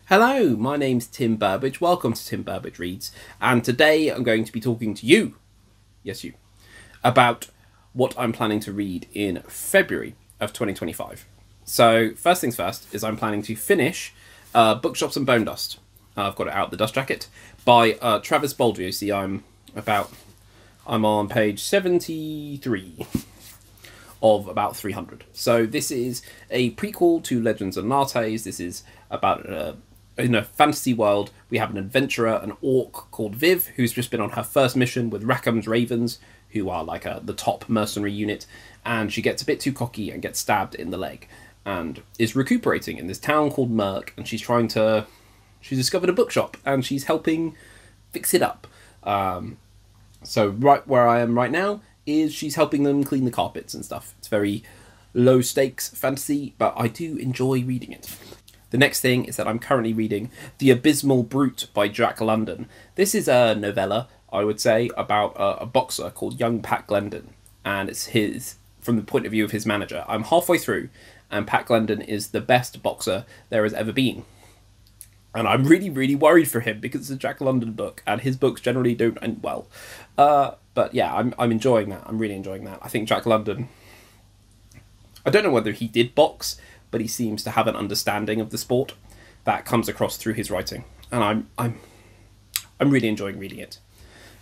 Hello, my name's Tim Burbage. Welcome to Tim Burbage Reads, and today I'm going to be talking to you, yes you, about what I'm planning to read in February of 2025. So first things first is I'm planning to finish Bookshops and Bone Dust. I've got it out the dust jacket by Travis Baldry. You see, I'm on page 73 of about 300. So this is a prequel to Legends and Lattes. This is about in a fantasy world. We have an adventurer, an orc called Viv, who's just been on her first mission with Rackham's Ravens, who are like the top mercenary unit, and she gets a bit too cocky and gets stabbed in the leg, and is recuperating in this town called Merk, and she's discovered a bookshop, and she's helping fix it up. So right where I am right now is she's helping them clean the carpets and stuff. It's very low stakes fantasy, but I do enjoy reading it. The next thing is that I'm currently reading The Abysmal Brute by Jack London. This is a novella, I would say, about a boxer called young Pat Glendon, and it's from the point of view of his manager. I'm halfway through, and Pat Glendon is the best boxer there has ever been. And I'm really, really worried for him because it's a Jack London book, and his books generally don't end well. But yeah, I'm enjoying that. I'm really enjoying that. I think Jack London, I don't know whether he did box, but he seems to have an understanding of the sport that comes across through his writing, and I'm really enjoying reading it.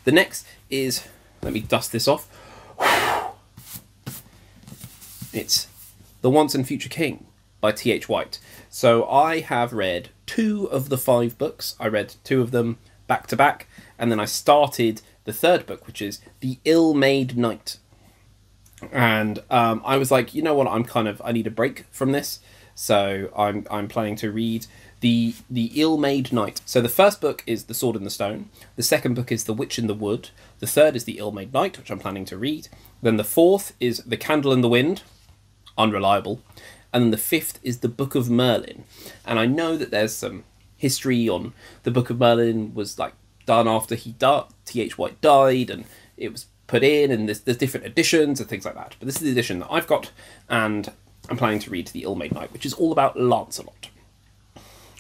The next is, let me dust this off. It's The Once and Future King by T.H. White. So I have read 2 of the 5 books. I read 2 of them back to back, and then I started the 3rd book, which is The Ill-Made Knight. And I was like, you know what, I need a break from this, so I'm planning to read the Ill-Made Knight. So the first book is The Sword in the Stone, the second book is The Witch in the Wood, the third is The Ill-Made Knight, which I'm planning to read, then the fourth is The Candle in the Wind, unreliable, and then the fifth is The Book of Merlin. And I know that there's some history on The Book of Merlin was like done after T.H. White died, and it was put in, and there's different editions and things like that. But this is the edition that I've got, and I'm planning to read The Ill-Made Knight, which is all about Lancelot.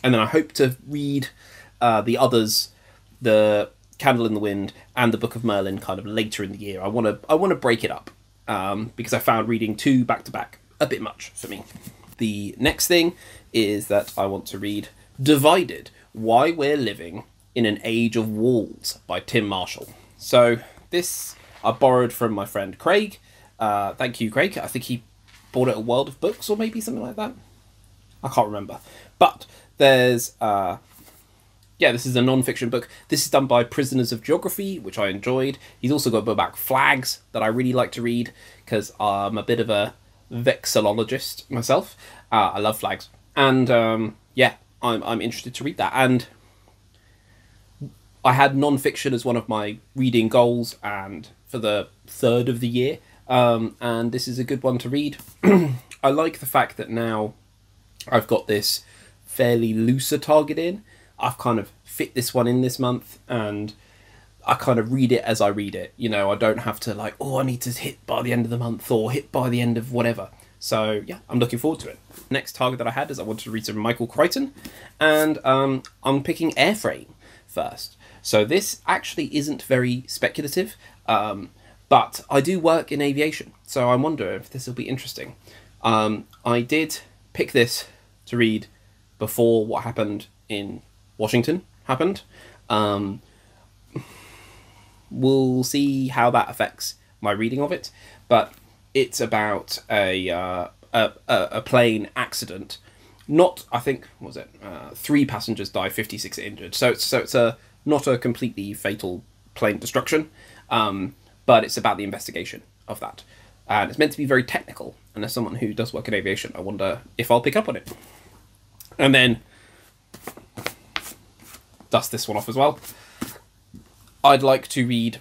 And then I hope to read the others, The Candle in the Wind and The Book of Merlin, kind of later in the year. I want to break it up because I found reading 2 back to back a bit much for me. The next thing is that I want to read Divided: Why We're Living in an Age of Walls by Tim Marshall. So this I borrowed from my friend Craig. Thank you, Craig. I think he bought it at World of Books or maybe something like that. I can't remember. But there's this is a non-fiction book. This is done by Prisoners of Geography, which I enjoyed. He's also got a book about flags that I really like to read because I'm a bit of a vexillologist myself. I love flags, and I'm interested to read that. And I had non-fiction as one of my reading goals, and for the 3rd of the year, and this is a good one to read. I like the fact that now I've got this fairly looser target in. I've kind of fit this one in this month, and I kind of read it as I read it. You know, I don't have to I need to hit by the end of the month or hit by the end of whatever. So yeah, I'm looking forward to it. Next target that I had is I wanted to read some Michael Crichton, and I'm picking Airframe first. So this actually isn't very speculative, but I do work in aviation, so I wonder if this will be interesting. I did pick this to read before what happened in Washington happened. We'll see how that affects my reading of it, but it's about a plane accident. Not, I think, 3 passengers die, 56 injured. So it's not a completely fatal plane destruction, but it's about the investigation of that. And it's meant to be very technical, and as someone who does work in aviation, I wonder if I'll pick up on it. And then dust this one off as well. I'd like to read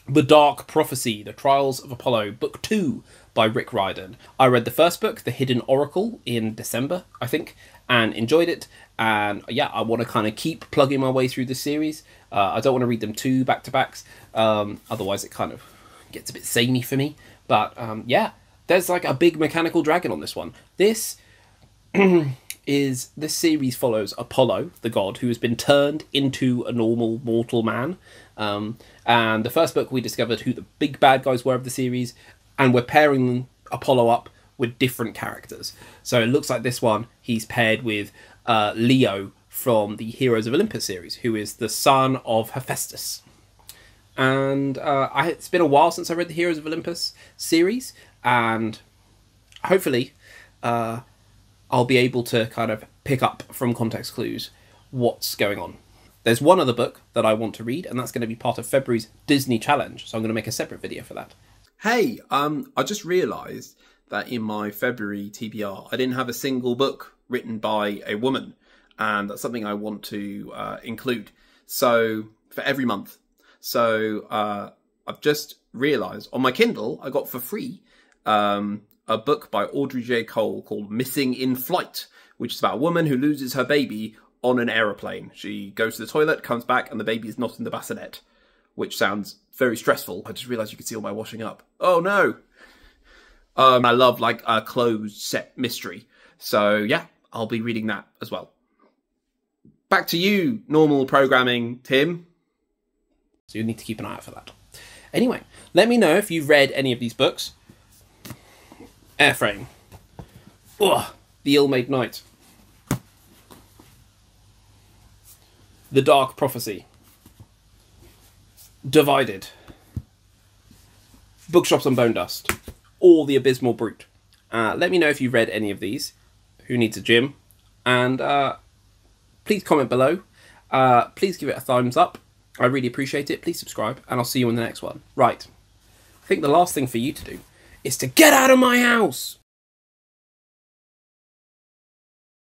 The Dark Prophecy, The Trials of Apollo, Book 2 by Rick Riordan. I read the first book, The Hidden Oracle, in December, I think, and enjoyed it. And yeah, I want to kind of keep plugging my way through the series. I don't want to read them 2 back-to-backs, otherwise it kind of gets a bit samey for me. But yeah, there's like a big mechanical dragon on this one. This is this series follows Apollo, the god, who has been turned into a normal mortal man. And the first book we discovered who the big bad guys were of the series, and we're pairing Apollo up with different characters. So it looks like this one, he's paired with Leo from the Heroes of Olympus series, who is the son of Hephaestus. And it's been a while since I read the Heroes of Olympus series, and hopefully I'll be able to kind of pick up from context clues what's going on. There's one other book that I want to read, and that's going to be part of February's Disney Challenge, so I'm going to make a separate video for that. Hey, I just realised that in my February TBR, I didn't have a single book written by a woman, and that's something I want to include. So, for every month. So, I've just realised, on my Kindle, I got for free a book by Audrey J. Cole called Missing in Flight, which is about a woman who loses her baby on an aeroplane. She goes to the toilet, comes back, and the baby is not in the bassinet, which sounds very stressful. I just realised you could see all my washing up. Oh no! I love like a closed set mystery. So yeah, I'll be reading that as well. Back to you, normal programming, Tim. So you need to keep an eye out for that. Anyway, let me know if you've read any of these books. Airframe. Ugh, The Ill-Made Knight. The Dark Prophecy. Divided. Bookshops on Bone Dust. Or The Abysmal Brute. Let me know if you've read any of these. Who Needs a Gym? And please comment below. Please give it a thumbs up. I really appreciate it. Please subscribe, and I'll see you in the next one. Right. I think the last thing for you to do is to get out of my house!